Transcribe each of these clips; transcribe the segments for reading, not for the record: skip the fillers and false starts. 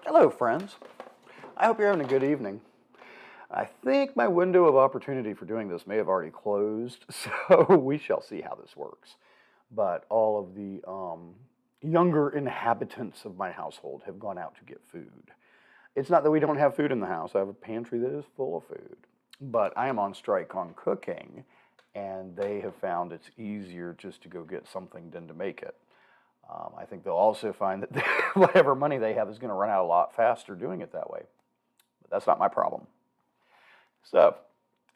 Hello, friends. I hope you're having a good evening. I think my window of opportunity for doing this may have already closed, so we shall see how this works. But all of the younger inhabitants of my household have gone out to get food. It's not that we don't have food in the house. I have a pantry that is full of food. But I am on strike on cooking, and they have found it's easier just to go get something than to make it. I think they'll also find that whatever money they have is going to run out a lot faster doing it that way. But that's not my problem. So,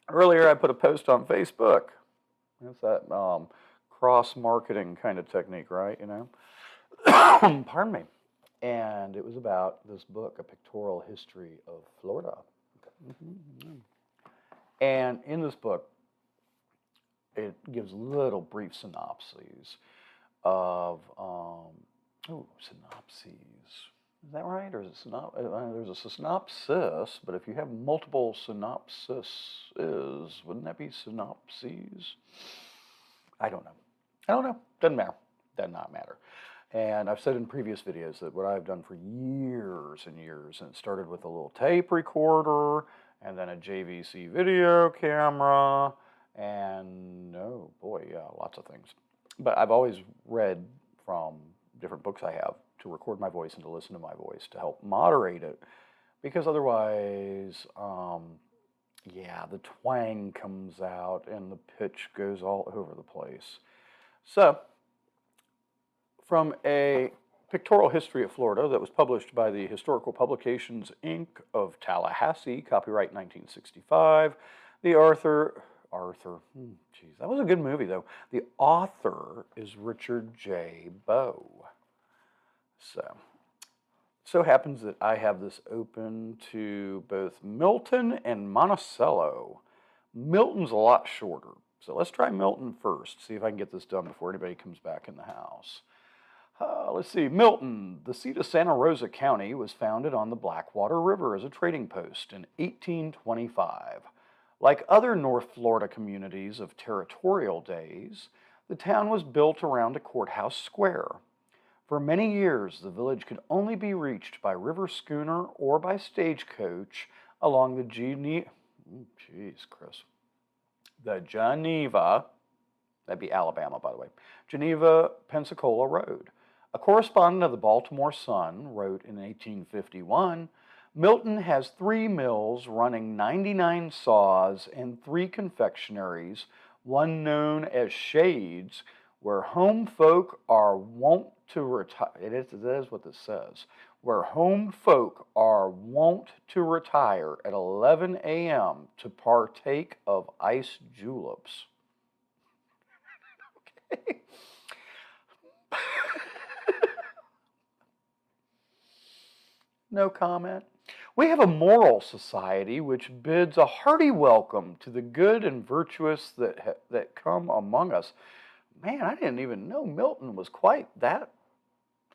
earlier I put a post on Facebook. That's that cross-marketing kind of technique, right? You know? Pardon me. And it was about this book, A Pictorial History of Florida. And in this book, it gives little brief synopses of, synopses. Is that right? Or is it there's a synopsis, but if you have multiple synopsises, wouldn't that be synopses? I don't know. Doesn't matter. Does not matter. And I've said in previous videos that what I've done for years and years, and it started with a little tape recorder, and then a JVC video camera, and lots of things. But I've always read from different books I have to record my voice and to listen to my voice to help moderate it, because otherwise, the twang comes out and the pitch goes all over the place. So, from a pictorial history of Florida that was published by the Historical Publications, Inc. of Tallahassee, copyright 1965, the that was a good movie, though. The author is Richard J. Bowe. So happens that I have this open to both Milton and Monticello. Milton's a lot shorter, so let's try Milton first, see if I can get this done before anybody comes back in the house. Let's see, Milton, the seat of Santa Rosa County, was founded on the Blackwater River as a trading post in 1825. Like other North Florida communities of territorial days, the town was built around a courthouse square. For many years, the village could only be reached by river schooner or by stagecoach along the Geneva, that'd be Alabama, by the way, Geneva-Pensacola Road. A correspondent of the Baltimore Sun wrote in 1851, Milton has 3 mills running 99 saws and 3 confectionaries, one known as Shades, where home folk are wont to retire. That is what this says. Where home folk are wont to retire at 11 a.m. to partake of ice juleps. Okay. No comment. We have a moral society which bids a hearty welcome to the good and virtuous that come among us. Man, I didn't even know Milton was quite that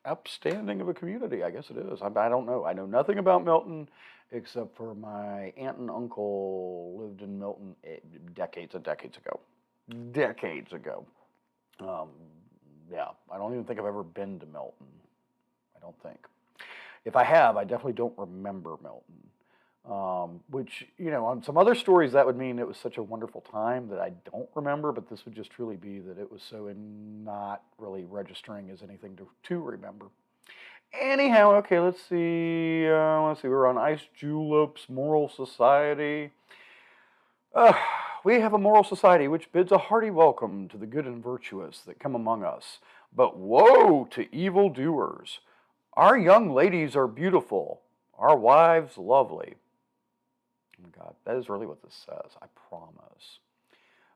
upstanding of a community. I guess it is. I don't know. I know nothing about Milton except for my aunt and uncle lived in Milton decades and decades ago. I don't even think I've ever been to Milton. I don't think. If I have, I definitely don't remember Milton. Which, on some other stories, that would mean it was such a wonderful time that I don't remember, but this would just truly be that it was so not really registering as anything to remember. Anyhow, okay, let's see. We're on ice juleps, moral society. We have a moral society which bids a hearty welcome to the good and virtuous that come among us. But woe to evildoers. Our young ladies are beautiful, our wives lovely. Oh my God, that is really what this says, I promise.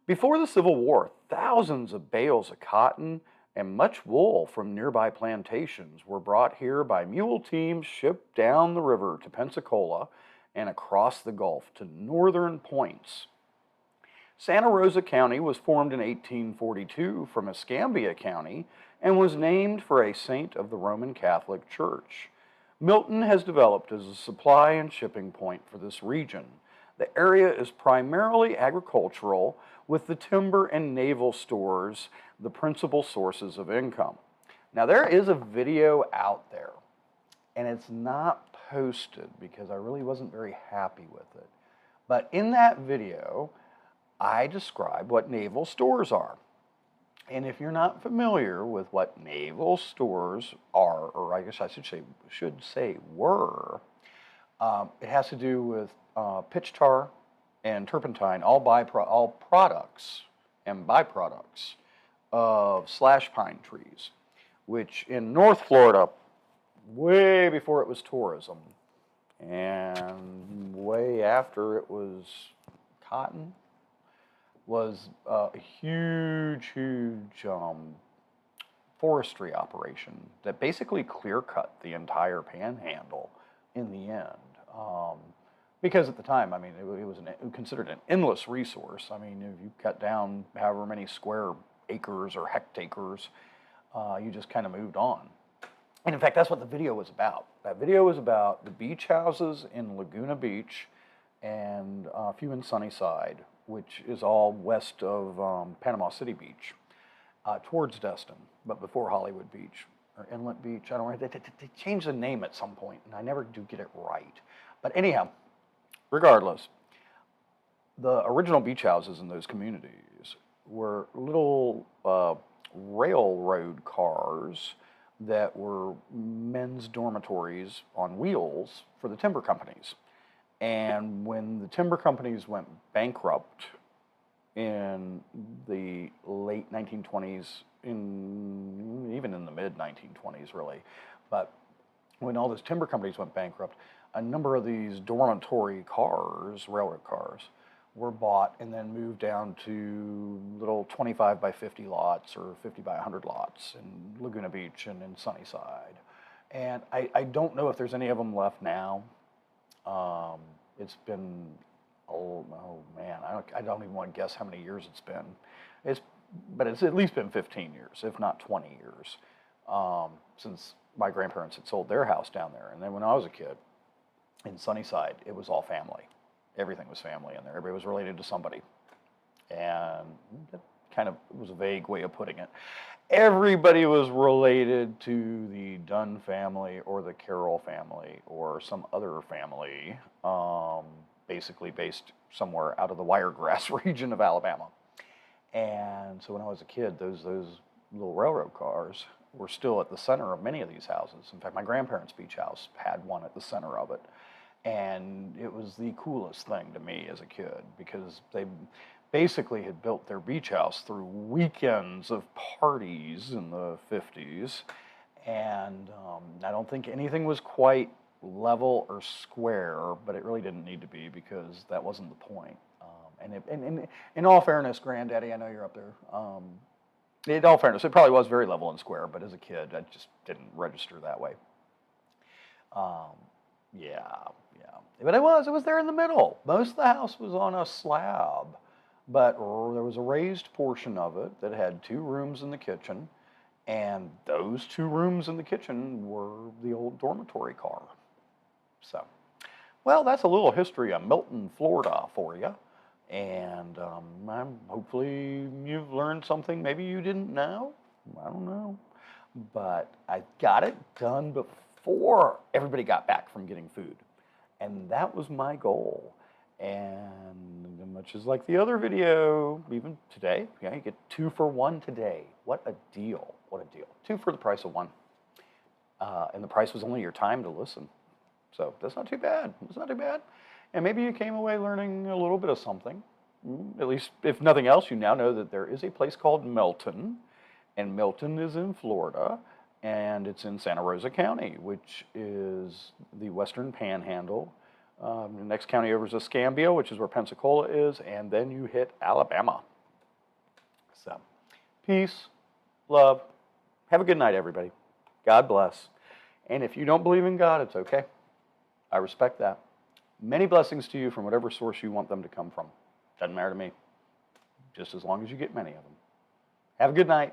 Before the Civil War, thousands of bales of cotton and much wool from nearby plantations were brought here by mule teams shipped down the river to Pensacola and across the Gulf to northern points. Santa Rosa County was formed in 1842 from Escambia County and was named for a saint of the Roman Catholic Church. Milton has developed as a supply and shipping point for this region. The area is primarily agricultural, with the timber and naval stores the principal sources of income. Now, there is a video out there, and it's not posted because I really wasn't very happy with it. But in that video, I describe what naval stores are. And if you're not familiar with what naval stores are, or I guess I should say were, it has to do with pitch tar and turpentine, all products and byproducts of slash pine trees, which in North Florida, way before it was tourism, and way after it was cotton, was a huge forestry operation that basically clear-cut the entire panhandle in the end. Because at the time, I mean, it was considered an endless resource. I mean, if you cut down however many square acres or hectares, you just kind of moved on. And in fact, that's what the video was about. That video was about the beach houses in Laguna Beach and a few in Sunnyside, which is all west of Panama City Beach, towards Destin, but before Hollywood Beach, or Inlet Beach. I don't know. They changed the name at some point, and I never do get it right. But anyhow, regardless, the original beach houses in those communities were little railroad cars that were men's dormitories on wheels for the timber companies. And when the timber companies went bankrupt in the late 1920s, even in the mid 1920s really, but when all those timber companies went bankrupt, a number of these dormitory cars, railroad cars, were bought and then moved down to little 25 by 50 lots or 50 by 100 lots in Laguna Beach and in Sunnyside. And I don't know if there's any of them left now. It's been, oh man, I don't even want to guess how many years it's been. But it's at least been 15 years, if not 20 years, since my grandparents had sold their house down there. And then when I was a kid in Sunnyside, it was all family. Everything was family in there. Everybody was related to somebody. And that kind of was a vague way of putting it. Everybody was related to the Dunn family or the Carroll family or some other family, basically based somewhere out of the Wiregrass region of Alabama. And so when I was a kid, those little railroad cars were still at the center of many of these houses. In fact, my grandparents' beach house had one at the center of it. And it was the coolest thing to me as a kid because they basically had built their beach house through weekends of parties in the 50s. And I don't think anything was quite level or square, but it really didn't need to be because that wasn't the point. And in all fairness, Granddaddy, I know you're up there. In all fairness, it probably was very level and square, but as a kid, I just didn't register that way. Yeah. But it was there in the middle. Most of the house was on a slab, but there was a raised portion of it that had 2 rooms in the kitchen, and those 2 rooms in the kitchen were the old dormitory car. So, well, that's a little history of Milton, Florida for you. And hopefully you've learned something maybe you didn't know. I don't know. But I got it done before everybody got back from getting food. And that was my goal. And much as like the other video, even today, yeah, you get 2 for 1 today. What a deal. What a deal. 2 for the price of 1. And the price was only your time to listen. So that's not too bad. It's not too bad. And maybe you came away learning a little bit of something. At least, if nothing else, you now know that there is a place called Milton. And Milton is in Florida. And it's in Santa Rosa County, which is the western panhandle. The next county over is Escambia, which is where Pensacola is. And then you hit Alabama. So, peace, love. Have a good night, everybody. God bless. And if you don't believe in God, it's okay. I respect that. Many blessings to you from whatever source you want them to come from. Doesn't matter to me. Just as long as you get many of them. Have a good night.